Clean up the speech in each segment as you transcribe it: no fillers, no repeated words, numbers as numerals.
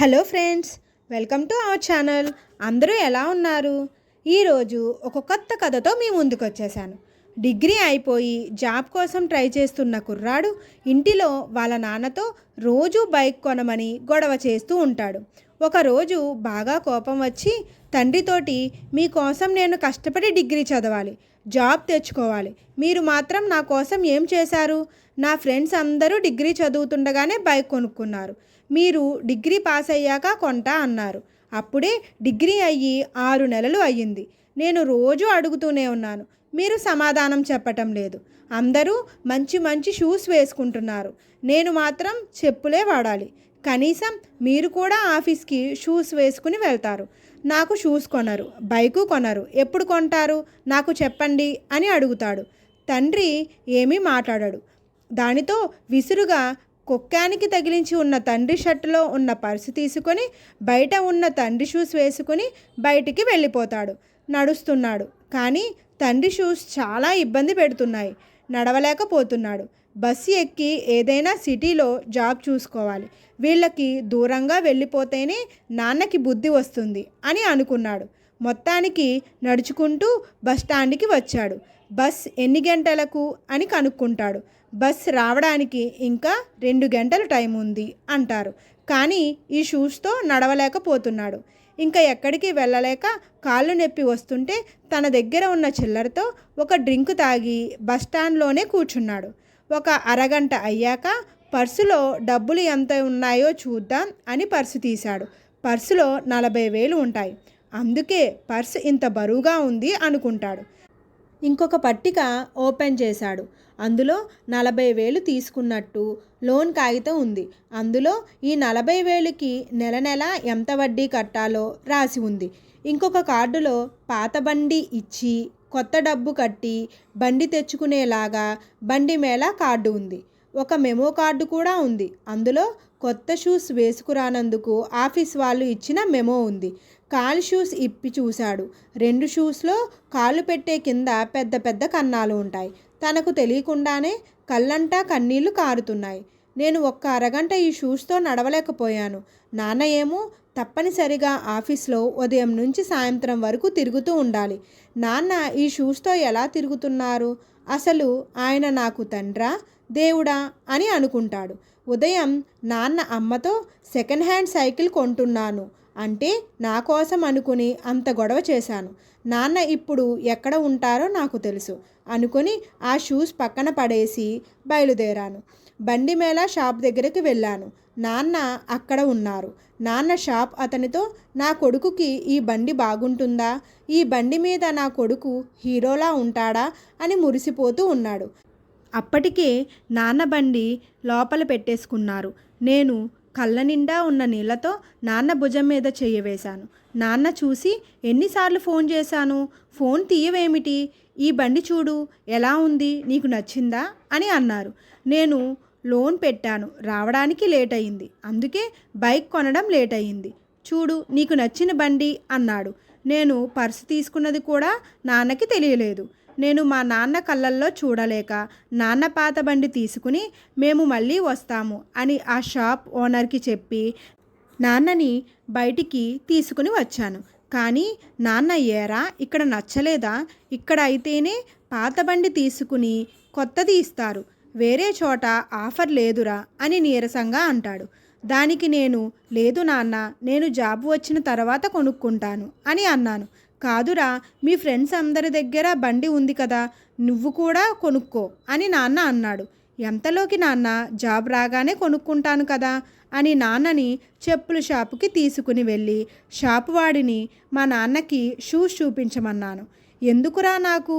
Hello friends, welcome to our channel. అందరూ ఎలా ఉన్నారు? ఈరోజు ఒక కొత్త కథతో మీ ముందుకు వచ్చేసాను. డిగ్రీ అయిపోయి జాబ్ కోసం ట్రై చేస్తున్న కుర్రాడు ఇంటిలో వాళ్ళ నాన్నతో రోజు బైక్ కొనమని గొడవ చేస్తూ ఉంటాడు. ఒకరోజు బాగా కోపం వచ్చి తండ్రితోటి, మీకోసం నేను కష్టపడి డిగ్రీ చదవాలి, జాబ్ తెచ్చుకోవాలి, మీరు మాత్రం నా కోసం ఏం చేశారు? నా ఫ్రెండ్స్ అందరూ డిగ్రీ చదువుతుండగానే బైక్ కొనుక్కున్నారు, మీరు డిగ్రీ పాస్ అయ్యాక కొంటా అన్నారు. అప్పుడే డిగ్రీ అయ్యి 6 నెలలు అయ్యింది. నేను రోజు అడుగుతూనే ఉన్నాను, మీరు సమాధానం చెప్పటం లేదు. అందరూ మంచి మంచి షూస్ వేసుకుంటున్నారు, నేను మాత్రం చెప్పులే వాడాలి. కనీసం మీరు కూడా ఆఫీస్కి షూస్ వేసుకుని వెళ్తారు, నాకు షూస్ కొనరు, బైకు కొనరు. ఎప్పుడు కొంటారు నాకు చెప్పండి అని అడుగుతాడు. తండ్రి ఏమీ మాట్లాడాడు. దానితో విసురుగా కుక్కానికి తగిలించి ఉన్న తండ్రి షర్టులో ఉన్న పర్సు తీసుకొని బయట ఉన్న తండ్రి షూస్ వేసుకుని బయటికి వెళ్ళిపోతాడు. నడుస్తున్నాడు, కానీ తండ్రి షూస్ చాలా ఇబ్బంది పెడుతున్నాయి. నడవలేకపోతున్నాడు. బస్సు ఎక్కి ఏదైనా సిటీలో జాబ్ చూసుకోవాలి, వీళ్ళకి దూరంగా వెళ్ళిపోతేనే నాన్నకి బుద్ధి వస్తుంది అని అనుకున్నాడు. మొత్తానికి నడుచుకుంటూ బస్టాండ్కి వచ్చాడు. బస్ ఎన్ని గంటలకు అని కనుక్కుంటాడు. బస్ రావడానికి ఇంకా 2 గంటలు టైం ఉంది అంటారు. కానీ ఈ షూస్తో నడవలేకపోతున్నాడు. ఇంకా ఎక్కడికి వెళ్ళలేక కాళ్ళు నొప్పి వస్తుంటే తన దగ్గర ఉన్న చిల్లరతో ఒక డ్రింక్ తాగి బస్టాండ్లోనే కూర్చున్నాడు. ఒక అరగంట అయ్యాక పర్సులో డబ్బులు ఎంత ఉన్నాయో చూద్దాం అని పర్సు తీశాడు. పర్సులో 40,000 ఉంటాయి. అందుకే పర్సు ఇంత బరువుగా ఉంది అనుకుంటాడు. ఇంకొక పట్టిక ఓపెన్ చేశాడు. అందులో 40,000 తీసుకున్నట్టు లోన్ కాగితం ఉంది. అందులో ఈ 40,000కి నెల నెల ఎంత వడ్డీ కట్టాలో రాసి ఉంది. ఇంకొక కార్డులో పాత బండి ఇచ్చి కొత్త డబ్బు కట్టి బండి తెచ్చుకునేలాగా బండి మేళ కార్డు ఉంది. ఒక మెమో కార్డు కూడా ఉంది. అందులో కొత్త షూస్ వేసుకురానందుకు ఆఫీస్ వాళ్ళు ఇచ్చిన మెమో ఉంది. కాలు షూస్ ఇప్పి చూశాడు. 2 షూస్లో కాలు పెట్టే కింద పెద్ద పెద్ద కన్నాలు ఉంటాయి. తనకు తెలియకుండానే కళ్ళంటా కన్నీళ్లు కారుతున్నాయి. నేను ఒక్క అరగంట ఈ షూస్తో నడవలేకపోయాను. నాన్న ఏమో తప్పనిసరిగా ఆఫీస్లో ఉదయం నుంచి సాయంత్రం వరకు తిరుగుతూ ఉండాలి. నాన్న ఈ షూస్తో ఎలా తిరుగుతున్నారు? అసలు ఆయన నాకు తండ్రా దేవుడా అని అనుకుంటాడు. ఉదయం నాన్న అమ్మతో సెకండ్ హ్యాండ్ సైకిల్ కొంటున్నాను అంటే నా కోసం అనుకుని అంత గొడవ చేశాను. నాన్న ఇప్పుడు ఎక్కడ ఉంటారో నాకు తెలుసు అనుకుని ఆ షూస్ పక్కన పడేసి బయలుదేరాను. బండి మేళ షాప్ దగ్గరికి వెళ్ళాను. నాన్న అక్కడ ఉన్నారు. నాన్న షాప్ అతనితో, నా కొడుకుకి ఈ బండి బాగుంటుందా? ఈ బండి మీద నా కొడుకు హీరోలా ఉంటాడా అని మురిసిపోతూ ఉన్నాడు. అప్పటికే నాన్న బండి లోపల పెట్టేసుకున్నారు. నేను కళ్ళ నిండా ఉన్న నీళ్లతో నాన్న భుజం మీద చెయ్యి వేశాను. నాన్న చూసి, ఎన్నిసార్లు ఫోన్ చేశాను, ఫోన్ తీయవేమిటి? ఈ బండి చూడు ఎలా ఉంది, నీకు నచ్చిందా అని అన్నారు. నేను లోన్ పెట్టాను, రావడానికి లేట్ అయింది, అందుకే బైక్ కొనడం లేట్ అయింది. చూడు నీకు నచ్చిన బండి అన్నాడు. నేను పర్సు తీసుకున్నది కూడా నాన్నకి తెలియలేదు. నేను మా నాన్న కళ్ళల్లో చూడలేక నాన్న పాత బండి తీసుకుని మేము మళ్ళీ వస్తాము అని ఆ షాప్ ఓనర్కి చెప్పి నాన్నని బయటికి తీసుకుని వచ్చాను. కానీ నాన్న, ఏరా ఇక్కడ నచ్చలేదా? ఇక్కడ అయితేనే పాత బండి తీసుకుని కొత్తది ఇస్తారు, వేరే చోట ఆఫర్ లేదురా అని నీరసంగా అంటాడు. దానికి నేను, లేదు నాన్న, నేను జాబ్ వచ్చిన తర్వాత కొనుక్కుంటాను అని అన్నాను. కాదురా, మీ ఫ్రెండ్స్ అందరి దగ్గర బండి ఉంది కదా, నువ్వు కూడా కొనుక్కో అని నాన్న అన్నాడు. ఎంతలోకి నాన్న, జాబ్ రాగానే కొనుక్కుంటాను కదా అని నాన్నని చెప్పుల షాపుకి తీసుకుని వెళ్ళి షాపు వాడిని మా నాన్నకి షూస్ చూపించమన్నాను. ఎందుకురా, నాకు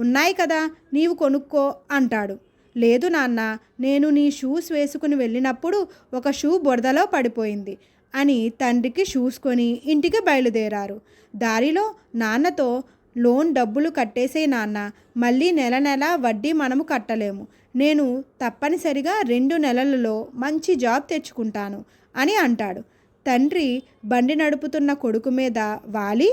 ఉన్నాయి కదా, నీవు కొనుక్కో అంటాడు. లేదు నాన్న, నేను నీ షూస్ వేసుకుని వెళ్ళినప్పుడు ఒక షూ బురదలో పడిపోయింది అని తండ్రికి షూస్ కొని ఇంటికి బయలుదేరారు. దారిలో నాన్నతో, లోన్ డబ్బులు కట్టేసే నాన్న, మళ్ళీ నెల నెల వడ్డీ మనము కట్టలేము, నేను తప్పనిసరిగా 2 నెలలలో మంచి జాబ్ తెచ్చుకుంటాను అని అంటాడు. తండ్రి బండి నడుపుతున్న కొడుకు మీద వాలి,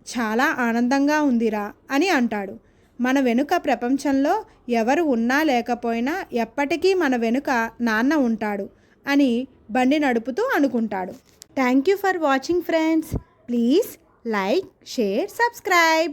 చాలా ఆనందంగా ఉందిరా అని అంటాడు. మన వెనుక ప్రపంచంలో ఎవరు ఉన్నా లేకపోయినా ఎప్పటికీ మన వెనుక నాన్న ఉంటాడు అని బండి నడుపుతూ అనుకుంటాడు. Thank you for watching friends. Please like, share, subscribe.